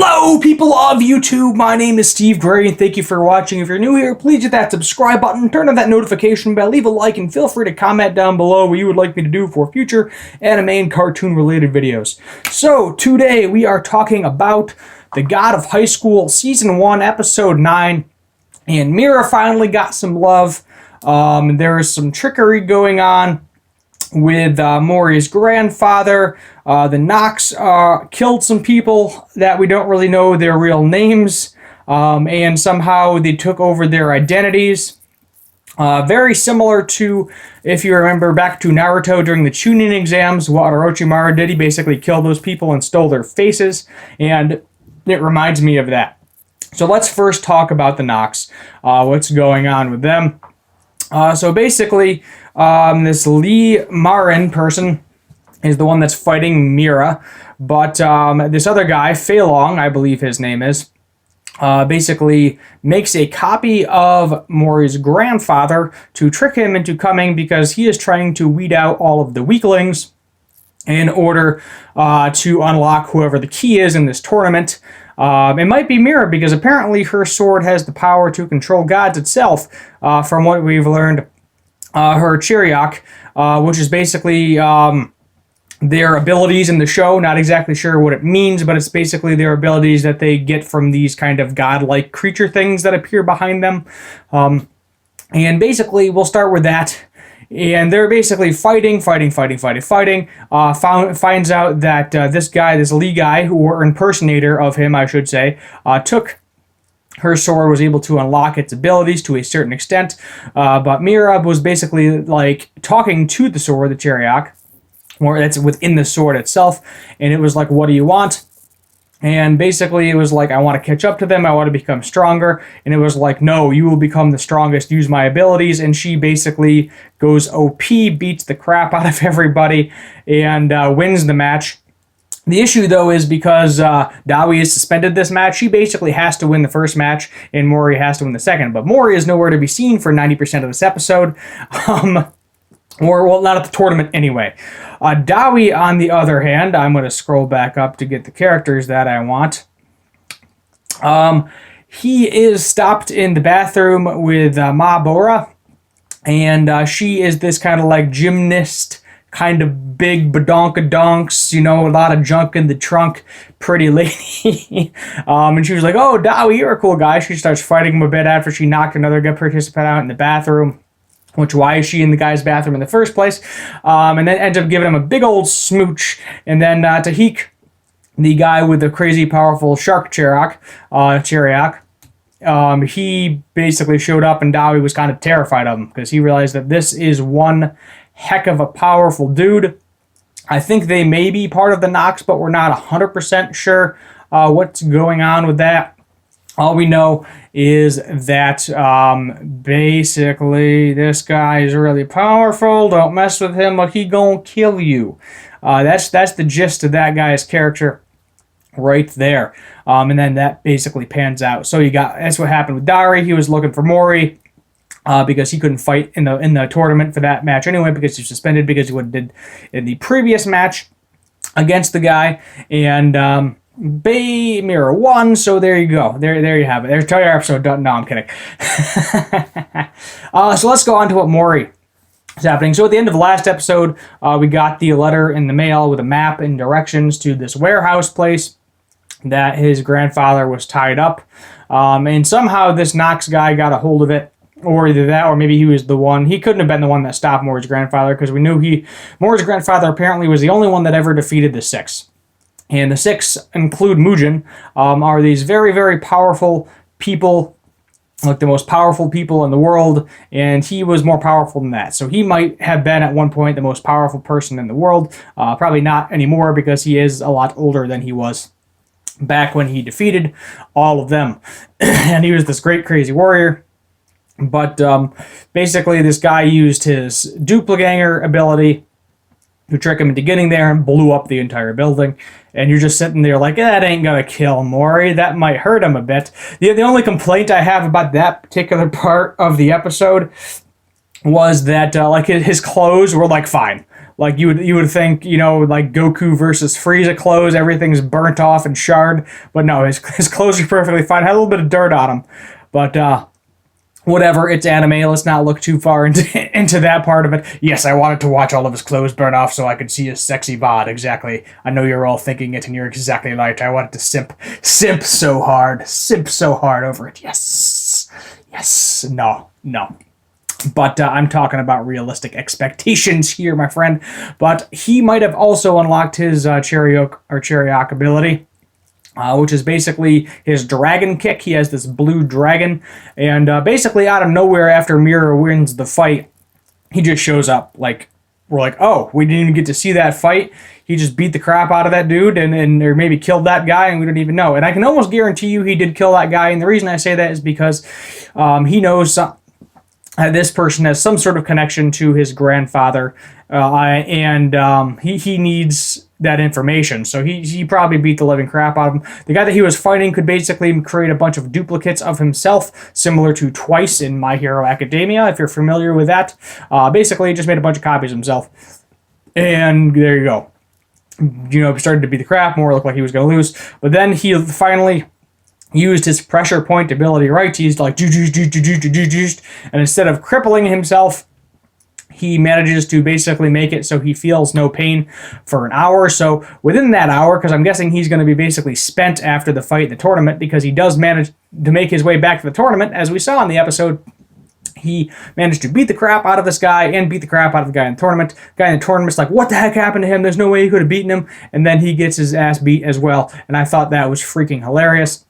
Hello, people of YouTube. My name is Steve Gray, and thank you for watching. If you're new here, please hit that subscribe button, turn on that notification bell, leave a like, and feel free to comment down below what you would like me to do for future anime and cartoon-related videos. So, today we are talking about The God of High School, Season 1, Episode 9, and Mira finally got some love. There is some trickery going on with Mori's grandfather. The Nox killed some people that we don't really know their real names, and somehow they took over their identities. Very similar to, if you remember back to Naruto during the Chunin exams, what Orochimaru did. He basically killed those people and stole their faces, and it reminds me of that. So let's first talk about the Nox, what's going on with them. So basically, this Lee Marin person is the one that's fighting Mira, but this other guy, Fei Long, I believe his name is, basically makes a copy of Mori's grandfather to trick him into coming because he is trying to weed out all of the weaklings in order to unlock whoever the key is in this tournament. It might be Mira because apparently her sword has the power to control gods itself, from what we've learned. Her Chiriak, which is basically their abilities in the show. Not exactly sure what it means, but it's basically their abilities that they get from these kind of godlike creature things that appear behind them. And basically, we'll start with that. And they're basically fighting. Finds out that this guy, this Lee guy, or impersonator of him, I should say, took her sword, was able to unlock its abilities to a certain extent. But Mira was basically like talking to the sword, the Chiriak, or that's within the sword itself. And it was like, what do you want? And basically, it was like, I want to catch up to them. I want to become stronger. And it was like, no, you will become the strongest. Use my abilities. And she basically goes OP, beats the crap out of everybody, and wins the match. The issue, though, is because Dawi is suspended this match, she basically has to win the first match, and Mori has to win the second. But Mori is nowhere to be seen for 90% of this episode. Or, well, not at the tournament anyway. Dawi, on the other hand, I'm going to scroll back up to get the characters that I want. He is stopped in the bathroom with Ma Bora, and she is this kind of like gymnast, kind of big badonkadonks, you know, a lot of junk in the trunk, pretty lady. And she was like, oh, Dawi, you're a cool guy. She starts fighting him a bit after she knocked another good participant out in the bathroom. Which, why is she in the guy's bathroom in the first place? And then ends up giving him a big old smooch. And then Tahik, the guy with the crazy powerful shark Chiriak, he basically showed up, and Dawi was kind of terrified of him because he realized that this is one heck of a powerful dude. I think they may be part of the Nox, but we're not 100% sure what's going on with that. All we know is that basically this guy is really powerful. Don't mess with him or he gonna kill you. That's the gist of that guy's character right there. And then that basically pans out. So that's what happened with Dari. He was looking for Mori because he couldn't fight in the tournament for that match anyway because he was suspended because he did in the previous match against the guy. And Mira won, so there you go. There you have it. There's your episode done. No, I'm kidding. So let's go on to what Mori is happening. So at the end of the last episode, we got the letter in the mail with a map and directions to this warehouse place that his grandfather was tied up. And somehow this Nox guy got a hold of it. Or either that, or maybe he was the one. He couldn't have been the one that stopped Mori's grandfather, because we knew Mori's grandfather apparently was the only one that ever defeated the Six. And the Six include Mujin, are these very, very powerful people, like the most powerful people in the world, and he was more powerful than that. So he might have been at one point the most powerful person in the world. Probably not anymore because he is a lot older than he was back when he defeated all of them. And he was this great crazy warrior. But basically this guy used his Doppelganger ability to trick him into getting there and blew up the entire building. And you're just sitting there like, that ain't gonna kill Mori. That might hurt him a bit. The only complaint I have about that particular part of the episode was that like his clothes were like fine. Like you would think, like Goku versus Frieza clothes, everything's burnt off and charred. But no, his clothes are perfectly fine. Had a little bit of dirt on him, but whatever. It's anime. Let's not look too far into that part of it. Yes, I wanted to watch all of his clothes burn off so I could see his sexy bod. Exactly. I know you're all thinking it, and you're exactly right. I wanted to simp so hard over it. Yes. No. But I'm talking about realistic expectations here, my friend. But he might have also unlocked his Cherryok ability, which is basically his dragon kick. He has this blue dragon, and basically out of nowhere, after Mira wins the fight, he just shows up. Like, we're like, oh, we didn't even get to see that fight. He just beat the crap out of that dude, or maybe killed that guy, and we don't even know. And I can almost guarantee you he did kill that guy, and the reason I say that is because he knows this person has some sort of connection to his grandfather, and he needs that information. So he probably beat the living crap out of him. The guy that he was fighting could basically create a bunch of duplicates of himself, similar to Twice in My Hero Academia, if you're familiar with that. Basically, he just made a bunch of copies of himself. And there you go. Started to beat the crap. Mori looked like he was going to lose. But then he finally used his pressure point ability, right? He's like, and instead of crippling himself, he manages to basically make it so he feels no pain for an hour. So within that hour, because I'm guessing he's going to be basically spent after the fight in the tournament, because he does manage to make his way back to the tournament, as we saw in the episode. He managed to beat the crap out of this guy and beat the crap out of the guy in the tournament. The guy in the tournament's like, what the heck happened to him? There's no way he could have beaten him. And then he gets his ass beat as well. And I thought that was freaking hilarious.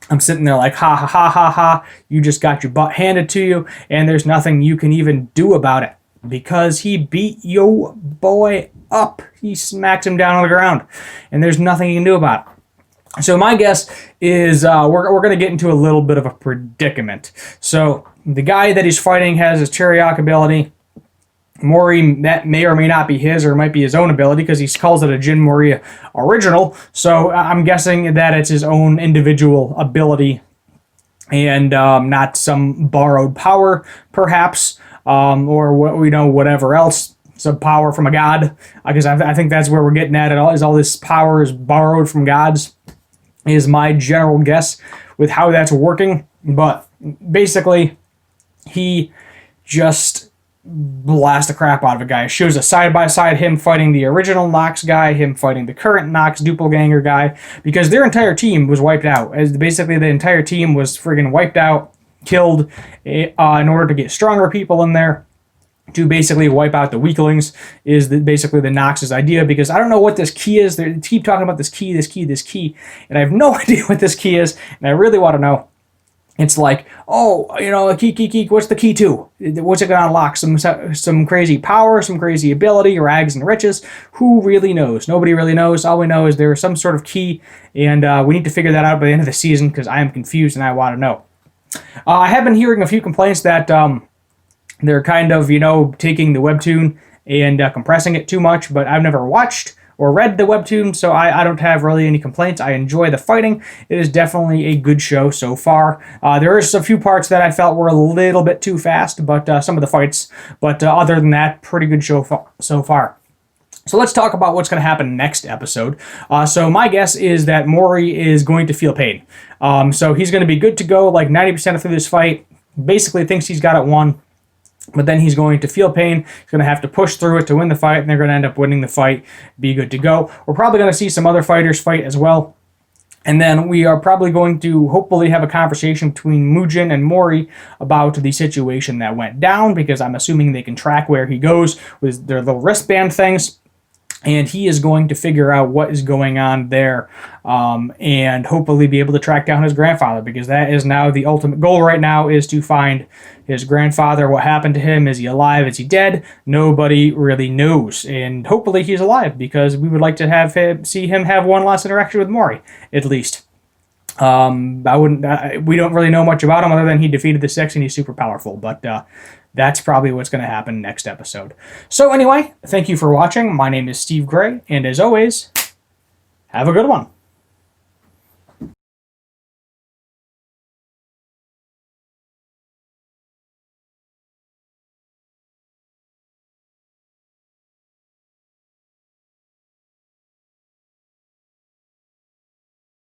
I'm sitting there like, ha, ha, ha, ha, ha. You just got your butt handed to you, and there's nothing you can even do about it. Because he beat yo boy up. He smacks him down on the ground. And there's nothing you can do about it. So my guess is we're going to get into a little bit of a predicament. So the guy that he's fighting has his Cherryok ability. Mori, that may or may not be his, or it might be his own ability, because he calls it a Jin Mori original. So I'm guessing that it's his own individual ability and not some borrowed power, perhaps, or whatever else, some power from a god. Because I think that's where we're getting at. All this power is borrowed from gods, is my general guess with how that's working. But basically, he just blast the crap out of a guy. It shows a side-by-side him fighting the original Nox guy, him fighting the current Nox doppelganger guy, because their entire team was wiped out. Basically, the entire team was friggin' wiped out, killed, in order to get stronger people in there to basically wipe out the weaklings, is basically the Nox's idea, because I don't know what this key is. They keep talking about this key, and I have no idea what this key is, and I really want to know. It's like, a key, what's the key to? What's it going to unlock? Some crazy power, some crazy ability, rags and riches? Who really knows? Nobody really knows. All we know is there's some sort of key, and we need to figure that out by the end of the season, because I am confused and I want to know. I have been hearing a few complaints that they're kind of, taking the webtoon and compressing it too much, but I've never watched or read the webtoon, so I don't have really any complaints. I enjoy the fighting. It is definitely a good show so far. There are a few parts that I felt were a little bit too fast, but some of the fights. But other than that, pretty good show so far. So let's talk about what's going to happen next episode. So my guess is that Mori is going to feel pain. So he's going to be good to go like 90% through this fight. Basically thinks he's got it won. But then he's going to feel pain. He's going to have to push through it to win the fight, and they're going to end up winning the fight, be good to go. We're probably going to see some other fighters fight as well. And then we are probably going to hopefully have a conversation between Mujin and Mori about the situation that went down, because I'm assuming they can track where he goes with their little wristband things. And he is going to figure out what is going on there, and hopefully be able to track down his grandfather, because that is now the ultimate goal right now, is to find his grandfather. What happened to him? Is he alive? Is he dead? Nobody really knows. And hopefully he's alive, because we would like to see him have one last interaction with Mori, at least. We don't really know much about him other than he defeated the Six and he's super powerful, but that's probably what's going to happen next episode. So anyway, thank you for watching. My name is Steve Gray, and as always, have a good one.